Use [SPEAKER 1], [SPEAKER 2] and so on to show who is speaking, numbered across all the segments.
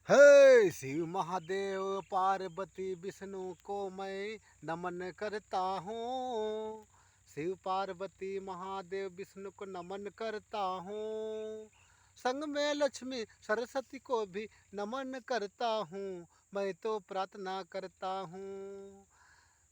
[SPEAKER 1] हे शिव महादेव पार्वती विष्णु को मैं नमन करता हूँ। शिव पार्वती महादेव विष्णु को नमन करता हूँ। संग में लक्ष्मी सरस्वती को भी नमन करता हूँ। मैं तो प्रार्थना करता हूँ।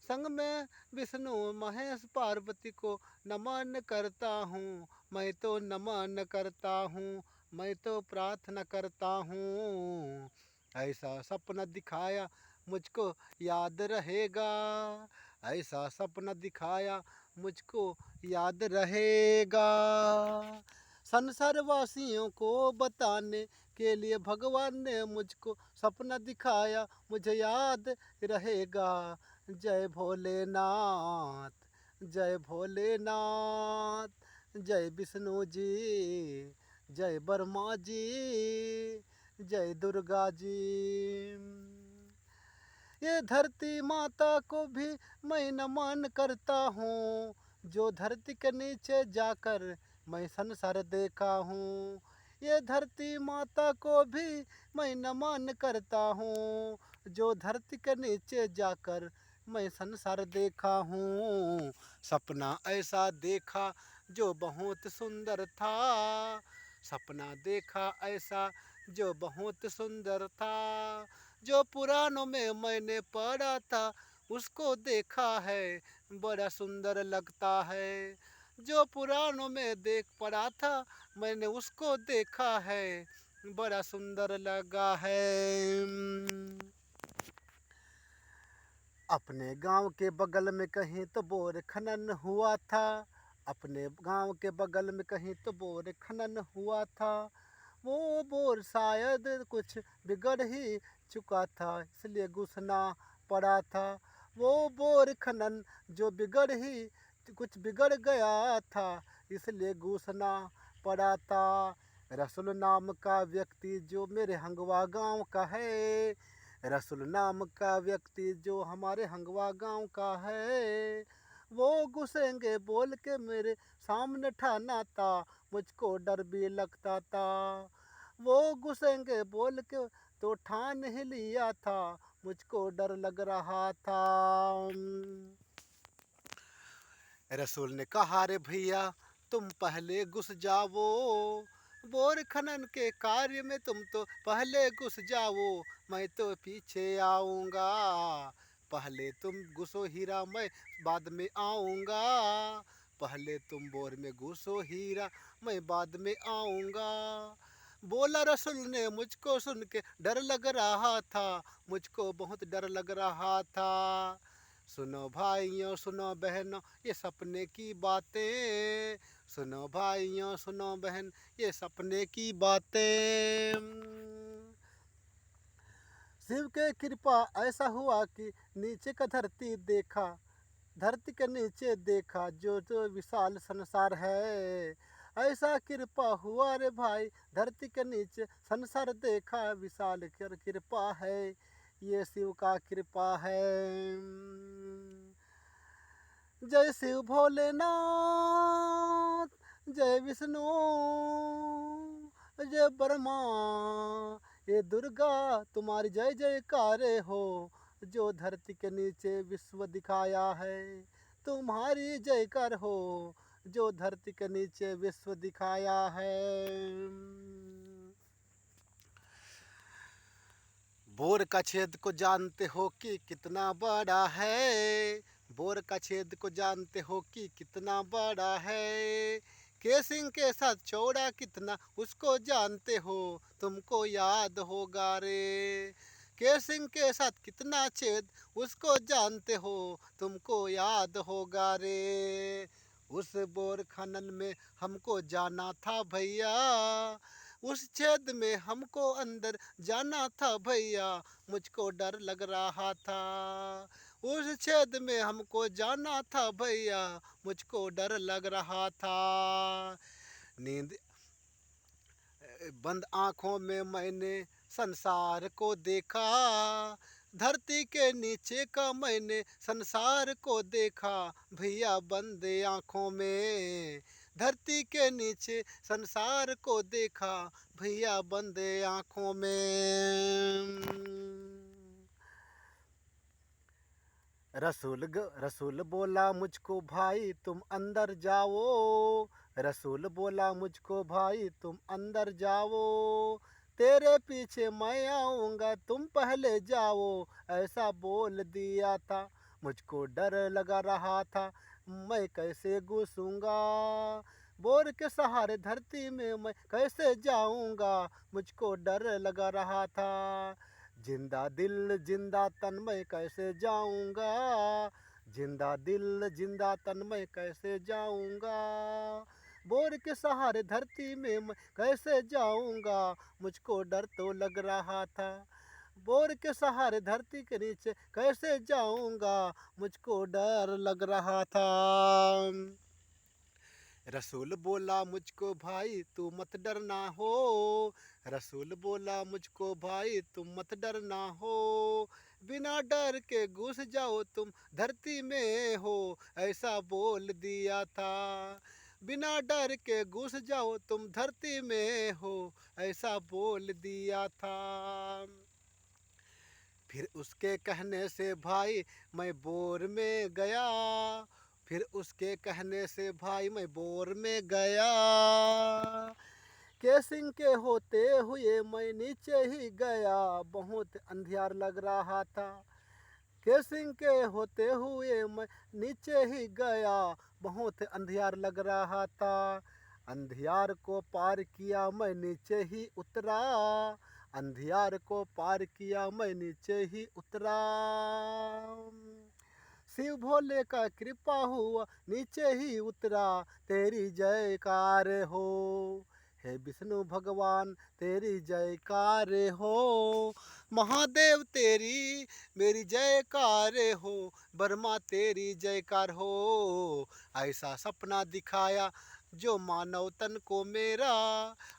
[SPEAKER 1] संग में विष्णु महेश पार्वती को नमन करता हूँ। मैं तो नमन करता हूँ। मैं तो प्रार्थना करता हूँ। ऐसा सपना दिखाया मुझको याद रहेगा। ऐसा सपना दिखाया मुझको याद रहेगा। संसार वासियों को बताने के लिए भगवान ने मुझको सपना दिखाया, मुझे याद रहेगा। जय भोलेनाथ, जय भोलेनाथ, जय विष्णु जी, जय ब्रह्मा जी, जय दुर्गा जी। ये धरती माता को भी मैं नमन करता हूँ। जो धरती के नीचे जाकर मैं संसार देखा हूँ। ये धरती माता को भी मैं नमन करता हूँ। जो धरती के नीचे जाकर मैं संसार देखा हूँ। सपना ऐसा देखा जो बहुत सुंदर था। सपना देखा ऐसा जो बहुत सुंदर था। जो पुराणों में मैंने पढ़ा था उसको देखा है, बड़ा सुंदर लगता है। जो पुराणों में देख पढ़ा था मैंने उसको देखा है, बड़ा सुंदर लगा है। अपने गांव के बगल में कहीं तो बोर खनन हुआ था। अपने गांव के बगल में कहीं तो बोर खनन हुआ था। वो बोर शायद कुछ बिगड़ ही चुका था, इसलिए घुसना पड़ा था। वो बोर खनन जो बिगड़ ही कुछ बिगड़ गया था, इसलिए घुसना पड़ा था। रसुल नाम का व्यक्ति जो मेरे हंगवा गांव का है, रसुल नाम का व्यक्ति जो हमारे हंगवा गांव का है, वो घुसेंगे बोल के मेरे सामने ठाना था, मुझको डर भी लगता था। वो घुसेंगे बोल के तो ठान ही लिया था, मुझको डर लग रहा था। रसूल ने कहा रे भैया तुम पहले घुस जाओ, बोर खनन के कार्य में तुम तो पहले घुस जाओ, मैं तो पीछे आऊँगा। पहले तुम घुसो हीरा, मैं बाद में आऊँगा। पहले तुम बोर में घुसो हीरा, मैं बाद में आऊँगा। बोला रसूल ने मुझको सुन के डर लग रहा था, मुझको बहुत डर लग रहा था। सुनो भाइयों सुनो बहनों ये सपने की बातें, सुनो भाइयों सुनो बहन ये सपने की बातें। शिव के कृपा ऐसा हुआ कि नीचे का धरती देखा, धरती के नीचे देखा जो जो विशाल संसार है। ऐसा कृपा हुआ रे भाई, धरती के नीचे संसार देखा, विशाल कृपा है, ये शिव का कृपा है। जय शिव भोलेनाथ, जय विष्णु, जय ब्रह्मा, ये दुर्गा तुम्हारी जय जयकार हो। जो धरती के नीचे विश्व दिखाया है, तुम्हारी जयकार हो। जो धरती के नीचे विश्व दिखाया है। बोर का छेद को जानते हो कि कितना बड़ा है। बोर का छेद को जानते हो कि कितना बड़ा है। केसिंग के साथ चौड़ा कितना उसको जानते हो, तुमको याद होगा रे। केसिंग के साथ कितना छेद उसको जानते हो, तुमको याद होगा रे। उस बोर खनन में हमको जाना था भैया, उस छेद में हमको अंदर जाना था भैया, मुझको डर लग रहा था। उस छेद में हमको जाना था भैया, मुझको डर लग रहा था। नींद बंद आँखों में मैंने संसार को देखा, धरती के नीचे का मैंने संसार को देखा। भैया बंद आँखों में धरती के नीचे संसार को देखा भैया बंदे आँखों में। रसूल बोला मुझको भाई तुम अंदर जाओ, रसूल बोला मुझको भाई तुम अंदर जाओ, तेरे पीछे मैं आऊँगा तुम पहले जाओ, ऐसा बोल दिया था। मुझको डर लगा रहा था मैं कैसे घुसूँगा, बोर के सहारे धरती में मैं कैसे जाऊँगा, मुझको डर लगा रहा था। जिंदा दिल जिंदा तन मैं कैसे जाऊँगा, जिंदा दिल जिंदा तन मैं कैसे जाऊँगा, बोर के सहारे धरती में मैं कैसे जाऊँगा, मुझको डर तो लग रहा था। बोर के सहारे धरती के नीचे कैसे जाऊँगा, मुझको डर लग रहा था। रसूल बोला मुझको भाई तू मत डरना हो, रसूल बोला मुझको भाई तुम मत डरना हो, बिना डर के घुस जाओ तुम धरती में हो, ऐसा बोल दिया था। बिना डर के घुस जाओ तुम धरती में हो, ऐसा बोल दिया था। फिर उसके कहने से भाई मैं बोर में गया, फिर उसके कहने से भाई मैं बोर में गया, केसिंग के होते हुए मैं नीचे ही गया, बहुत अंधियार लग रहा था। केसिंग के होते हुए मैं नीचे ही गया, बहुत अंधियार लग रहा था। अंधियार को पार किया मैं नीचे ही उतरा, अंधियार को पार किया मैं नीचे ही उतरा, शिव भोले का कृपा हुआ नीचे ही उतरा, तेरी जयकार हो, हे विष्णु भगवान तेरी जयकार हो, महादेव तेरी मेरी जयकार हो, ब्रह्मा तेरी जयकार हो, ऐसा सपना दिखाया जो मानव तन को मेरा,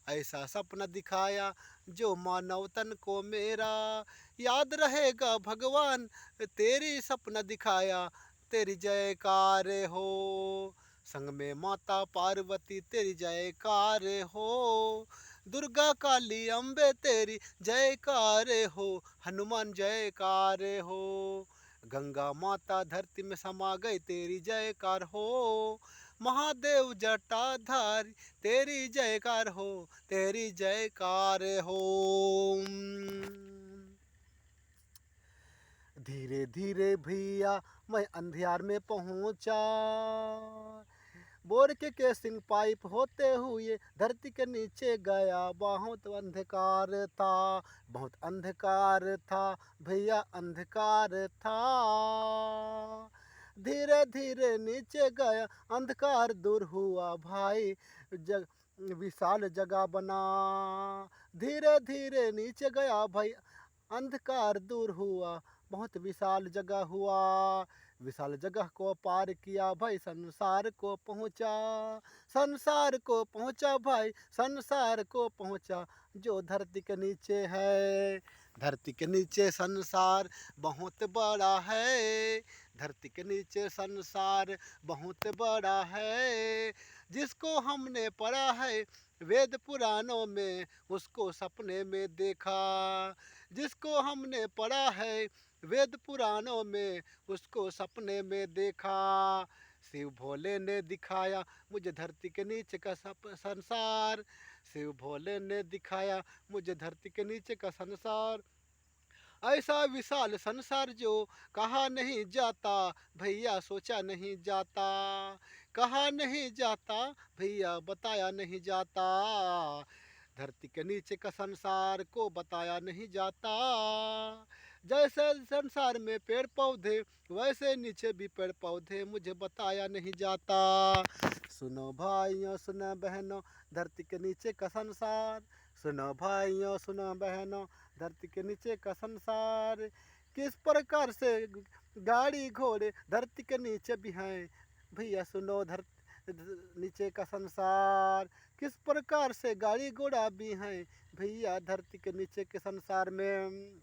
[SPEAKER 1] ऐसा सपना दिखाया जो मानव तन को मेरा, याद रहेगा भगवान तेरी सपना दिखाया, तेरी जयकार हो, संग में माता पार्वती तेरी जयकार हो, दुर्गा काली अम्बे तेरी जयकार हो, हनुमान जयकार हो, गंगा माता धरती में समा गई तेरी जयकार हो, महादेव जटाधारी तेरी जयकार हो, तेरी जयकार हो। धीरे धीरे भैया मैं अंधियार में पहुंचा, बोर के केसिंग पाइप होते हुए धरती के नीचे गया, बहुत अंधकार था, बहुत अंधकार था भैया अंधकार था, धीरे धीरे नीचे गया अंधकार दूर हुआ भाई, विशाल जगह बना, धीरे धीरे नीचे गया भाई अंधकार दूर हुआ, बहुत विशाल जगह हुआ, विशाल जगह को पार किया भाई संसार को पहुँचा, संसार को पहुँचा भाई संसार को पहुँचा, जो धरती के नीचे है, धरती के नीचे संसार बहुत बड़ा है, धरती के नीचे संसार बहुत बड़ा है, जिसको हमने पढ़ा है वेद पुराणों में उसको सपने में देखा, जिसको हमने पढ़ा है वेद पुराणों में उसको सपने में देखा, शिव भोले ने दिखाया मुझे धरती के नीचे का संसार, शिव भोले ने दिखाया मुझे धरती के नीचे का संसार, ऐसा विशाल संसार जो कहा नहीं जाता भैया सोचा नहीं जाता, कहा नहीं जाता भैया बताया नहीं जाता, धरती के नीचे का संसार को बताया नहीं जाता, जैसे संसार में पेड़ पौधे वैसे नीचे भी पेड़ पौधे मुझे बताया नहीं जाता। सुनो भाइयों सुनो बहनों धरती के नीचे का संसार, सुनो भाइयों सुनो बहनों धरती के नीचे का संसार, किस प्रकार से गाड़ी घोड़े धरती के नीचे भी हैं भैया सुनो नीचे का संसार, किस प्रकार से गाड़ी घोड़ा भी हैं भैया धरती के नीचे के संसार में,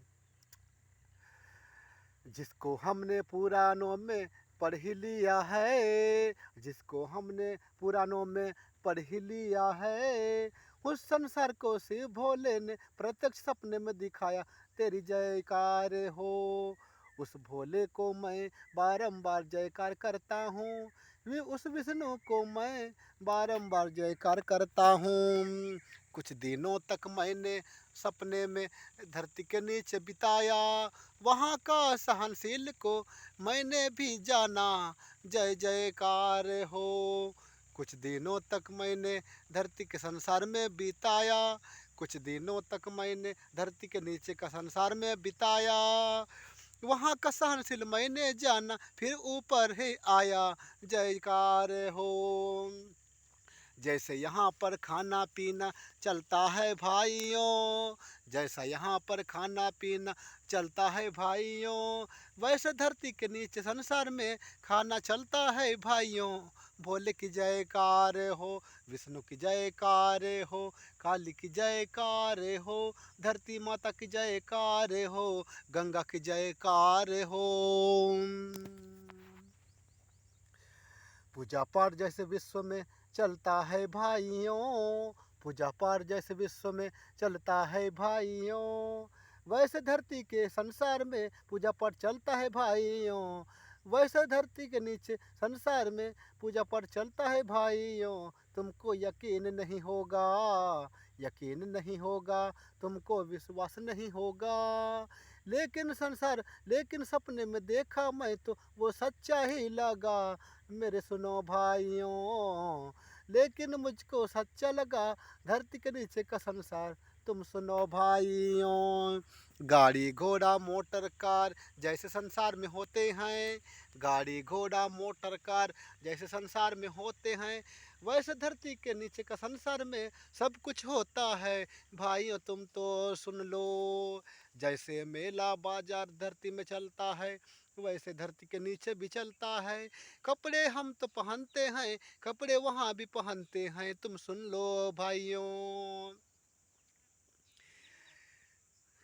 [SPEAKER 1] जिसको हमने पुराणों में पढ़ ही लिया है, जिसको हमने पुराणों में पढ़ ही लिया है। उस संसार को शिव भोले ने प्रत्यक्ष सपने में दिखाया, तेरी जयकार हो। उस भोले को मैं बारंबार जयकार करता हूँ, उस विष्णु को मैं बारंबार जयकार करता हूँ। कुछ दिनों तक मैंने सपने में धरती के नीचे बिताया, वहाँ का सहनशील को मैंने भी जाना, जय जयकार हो। कुछ दिनों तक मैंने धरती के संसार में बिताया, कुछ दिनों तक मैंने धरती के नीचे का संसार में बिताया, वहाँ का सहनशील मैंने जाना, फिर ऊपर ही आया, जयकार हो। जैसे यहाँ पर खाना पीना चलता है भाइयों, जैसा यहाँ पर खाना पीना चलता है भाइयों, वैसे धरती के नीचे संसार में खाना चलता है भाइयों। भोले की जयकार हो, विष्णु की जयकार हो, काली की जयकार हो, धरती माता की जयकार हो, गंगा की जयकार हो। पूजा पाठ जैसे विश्व में चलता है भाइयों, पूजा पाठ जैसे विश्व में चलता है भाइयों, वैसे धरती के संसार में पूजा पाठ चलता है भाइयों, वैसे धरती के नीचे संसार में पूजा पाठ चलता है भाइयों। तुमको यकीन नहीं होगा, यकीन नहीं होगा, तुमको विश्वास नहीं होगा, लेकिन सपने में देखा मैं तो वो सच्चा ही लगा, मेरे सुनो भाइयों। लेकिन मुझको सच्चा लगा धरती के नीचे का संसार, तुम सुनो भाइयों। गाड़ी घोड़ा मोटर कार जैसे संसार में होते हैं, गाड़ी घोड़ा मोटर कार जैसे संसार में होते हैं, वैसे धरती के नीचे का संसार में सब कुछ होता है भाइयों, तुम तो सुन लो। जैसे मेला बाजार धरती में चलता है, वैसे धरती के नीचे भी चलता है। कपड़े हम तो पहनते हैं, कपड़े वहाँ भी पहनते हैं, तुम सुन लो भाइयों।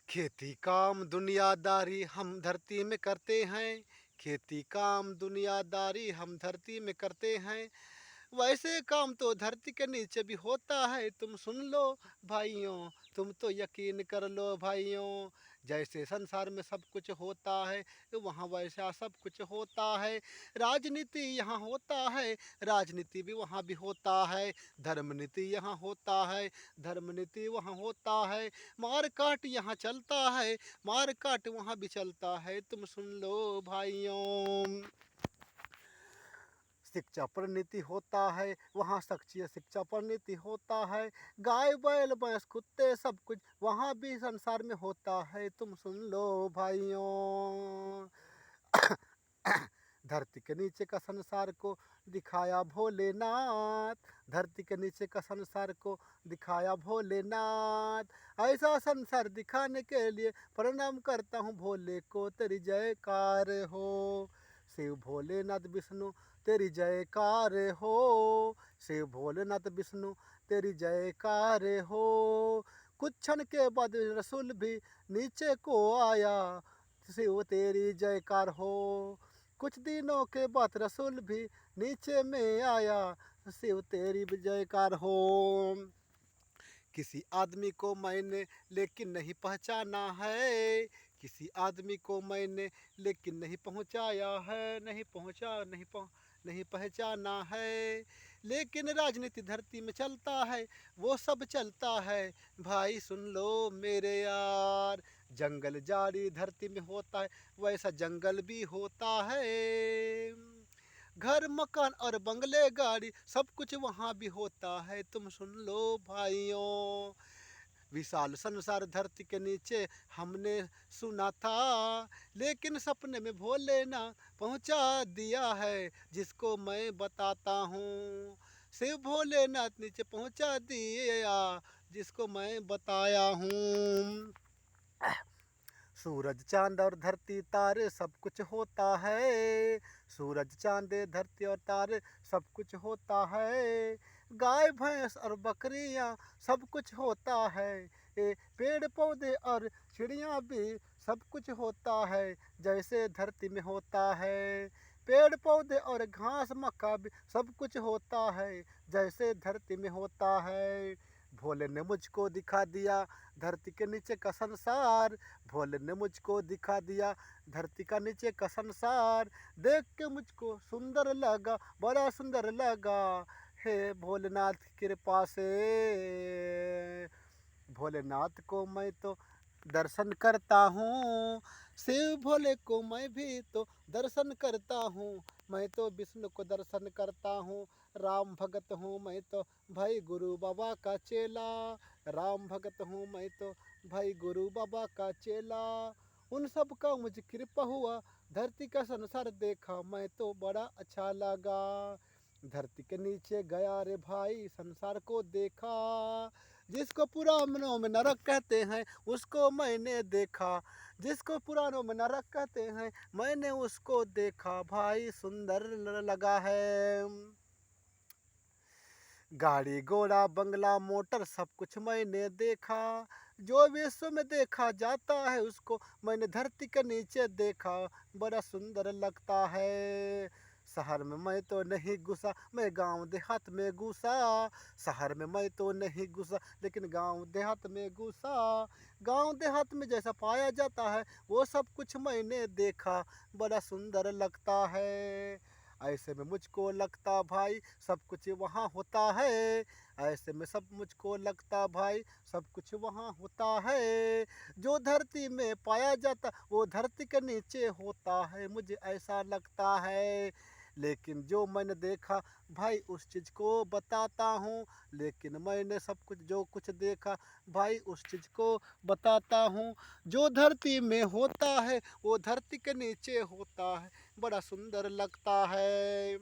[SPEAKER 1] खेती काम दुनियादारी हम धरती में करते हैं, खेती काम दुनियादारी हम धरती में करते हैं, वैसे काम तो धरती के नीचे भी होता है, तुम सुन लो भाइयों, तुम तो यकीन कर लो भाइयों। जैसे संसार में सब कुछ होता है, वहाँ वैसा सब कुछ होता है। राजनीति यहाँ होता है, राजनीति भी वहाँ भी होता है। धर्म नीति यहाँ होता है, धर्म नीति वहाँ होता है। मार काट यहाँ चलता है, मार काट वहाँ भी चलता है, तुम सुन लो भाइयों। शिक्षा पर नीति होता है, वहाँ सक्रिय शिक्षा पर नीति होता है। गाय बैल भैंस कुत्ते सब कुछ वहाँ भी संसार में होता है, तुम सुन लो भाइयों। धरती के नीचे का संसार को दिखाया भोलेनाथ, धरती के नीचे का संसार को दिखाया भोलेनाथ। ऐसा संसार दिखाने के लिए प्रणाम करता हूँ भोले को, तेरी जयकार हो। शिव भोलेनाथ विष्णु तेरी जयकार हो, शिव भोलेनाथ विष्णु तेरी जयकार हो। कुछ क्षण के बाद रसूल भी नीचे को आया, शिव तेरी जयकार हो। कुछ दिनों के बाद रसूल भी नीचे में आया, शिव तेरी जयकार हो। किसी आदमी को मैंने लेकिन नहीं पहचाना है, किसी आदमी को मैंने लेकिन नहीं पहुंचाया है, नहीं पहचाना है। लेकिन राजनीति धरती में चलता है, वो सब चलता है, भाई सुन लो मेरे यार। जंगल जाड़ी धरती में होता है, वैसा जंगल भी होता है। घर मकान और बंगले गाड़ी सब कुछ वहाँ भी होता है, तुम सुन लो भाइयों। विशाल संसार धरती के नीचे हमने सुना था, लेकिन सपने में भोले ना पहुँचा दिया है, जिसको मैं बताता हूँ। शिव भोलेनाथ नीचे पहुँचा दिया, जिसको मैं बताया हूँ। सूरज चांद और धरती तारे सब कुछ होता है, सूरज चांद धरती और तारे सब कुछ होता है। गाय भैंस और बकरियां सब कुछ होता है, पेड़ पौधे और चिड़ियां भी सब कुछ होता है, जैसे धरती में होता है। पेड़ पौधे और घास मक्का भी सब कुछ होता है जैसे धरती में होता है। भोले ने मुझको दिखा दिया धरती के नीचे का संसार। भोले ने मुझको दिखा दिया धरती का नीचे का संसार। देख के मुझको सुंदर लगा, बड़ा सुंदर लगा। हे भोलेनाथ की कृपा से भोलेनाथ को मैं तो दर्शन करता हूँ। शिव भोले को मैं भी तो दर्शन करता हूँ। मैं तो विष्णु को दर्शन करता हूँ। राम भगत हूँ मैं तो भाई गुरु बाबा का चेला। राम भगत हूँ मैं तो भाई गुरु बाबा का चेला। उन सब का मुझे कृपा हुआ, धरती का संसार देखा मैं तो बड़ा अच्छा लगा। धरती के नीचे गया रे भाई, संसार को देखा। जिसको पुराणों में नरक कहते हैं उसको मैंने देखा। जिसको पुराणों में नरक कहते हैं मैंने उसको देखा। भाई सुंदर लगा है। गाड़ी घोड़ा बंगला मोटर सब कुछ मैंने देखा। जो विश्व में देखा जाता है उसको मैंने धरती के नीचे देखा। बड़ा सुंदर लगता है। शहर में मैं तो नहीं घुसा, मैं गांव देहात में घुसा। शहर में मैं तो नहीं घुसा लेकिन गांव देहात में घुसा। गांव देहात में जैसा पाया जाता है वो सब कुछ मैंने देखा। बड़ा सुंदर लगता है। ऐसे में मुझको लगता भाई सब कुछ वहाँ होता है। ऐसे में सब मुझको लगता भाई सब कुछ वहाँ होता है। जो धरती में पाया जाता वो धरती के नीचे होता है, मुझे ऐसा लगता है। लेकिन जो मैंने देखा भाई उस चीज़ को बताता हूँ। लेकिन मैंने सब कुछ जो कुछ देखा भाई उस चीज़ को बताता हूँ। जो धरती में होता है वो धरती के नीचे होता है। बड़ा सुंदर लगता है।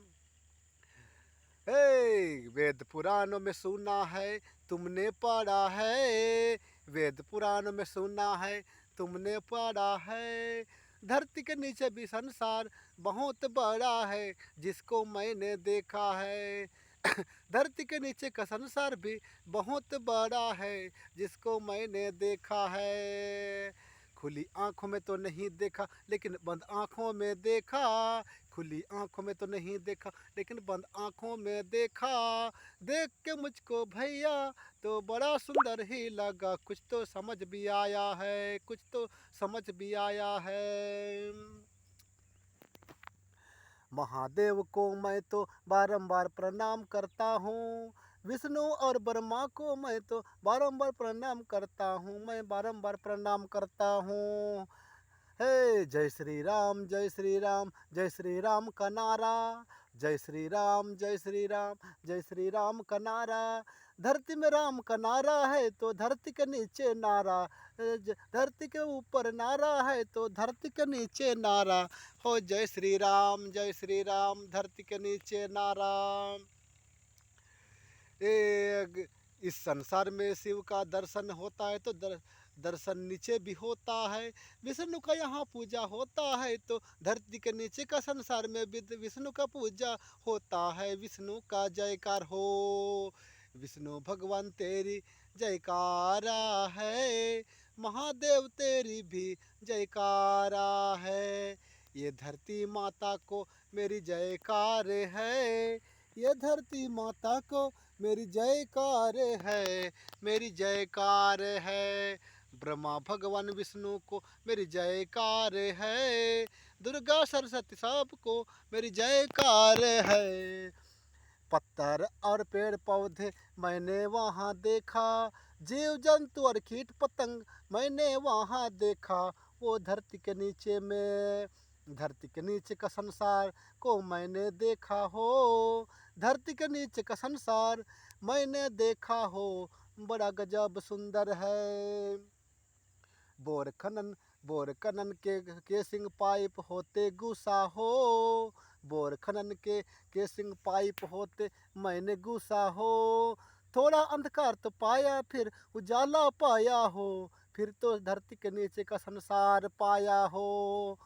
[SPEAKER 1] हे वेद पुराणों में सुना है तुमने पढ़ा है। वेद पुराणों में सुना है तुमने पढ़ा है। धरती के नीचे भी संसार बहुत बड़ा है जिसको मैंने देखा है। धरती के नीचे का संसार भी बहुत बड़ा है जिसको मैंने देखा है। खुली आंखों में तो नहीं देखा लेकिन बंद आंखों में देखा। खुली आंखों में तो नहीं देखा लेकिन बंद आंखों में देखा। देख के मुझको भैया तो बड़ा सुंदर ही लगा। कुछ तो समझ भी आया है, कुछ तो समझ भी आया है। महादेव को मैं तो बारंबार प्रणाम करता हूँ। विष्णु और ब्रह्मा को मैं तो बारंबार प्रणाम करता हूँ। मैं बारंबार प्रणाम करता हूँ। हे जय श्री राम जय श्री राम जय श्री राम का नारा। जय श्री राम जय श्री राम जय श्री राम का नारा। धरती में राम का नारा है तो धरती के नीचे नारा। धरती के ऊपर नारा है तो धरती के नीचे नारा। हो जय श्री राम धरती के नीचे नारा। इस संसार में शिव का दर्शन होता है तो दर्शन नीचे भी होता है। विष्णु का यहाँ पूजा होता है तो धरती के नीचे का संसार में भी विष्णु का पूजा होता है। विष्णु का जयकार हो। विष्णु भगवान तेरी जयकारा है। महादेव तेरी भी जयकारा है। ये धरती माता को मेरी जयकार है। ये धरती माता को मेरी जयकार है। मेरी जयकार है। ब्रह्मा भगवान विष्णु को मेरी जयकार है। दुर्गा सरस्वती सबको मेरी जयकार है। पत्थर और पेड़ पौधे मैंने वहाँ देखा। जीव जंतु और कीट पतंग मैंने वहाँ देखा। वो धरती के नीचे में धरती के नीचे का संसार को मैंने देखा हो। धरती के नीचे का संसार मैंने देखा हो। बड़ा गजब सुंदर है। बोर खनन के सिंह पाइप होते गुस्सा हो। बोर खनन के सिंह पाइप होते मैंने गुस्सा हो। थोड़ा अंधकार तो पाया फिर उजाला पाया हो। फिर तो धरती के नीचे का संसार पाया हो।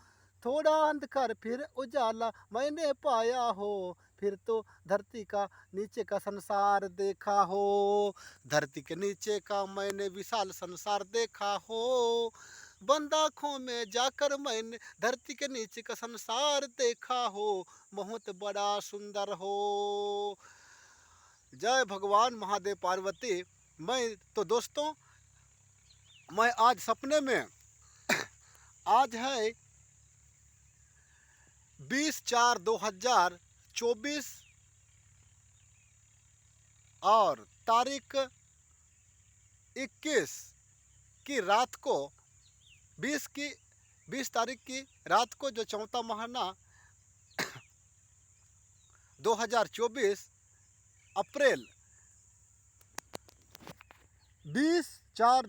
[SPEAKER 1] थोड़ा अंधकार फिर उजाला मैंने पाया हो। फिर तो धरती का नीचे का संसार देखा हो। धरती के नीचे का मैंने विशाल संसार देखा हो। बंद आँखों में जाकर मैंने धरती के नीचे का संसार देखा हो, बहुत बड़ा सुंदर हो। जय भगवान महादेव पार्वती। मैं तो दोस्तों, मैं आज सपने में, आज है 20/4/2024 और तारीख 21 की रात को, 20 तारीख की रात को, जो चौथा महीना 2024 अप्रैल 20/4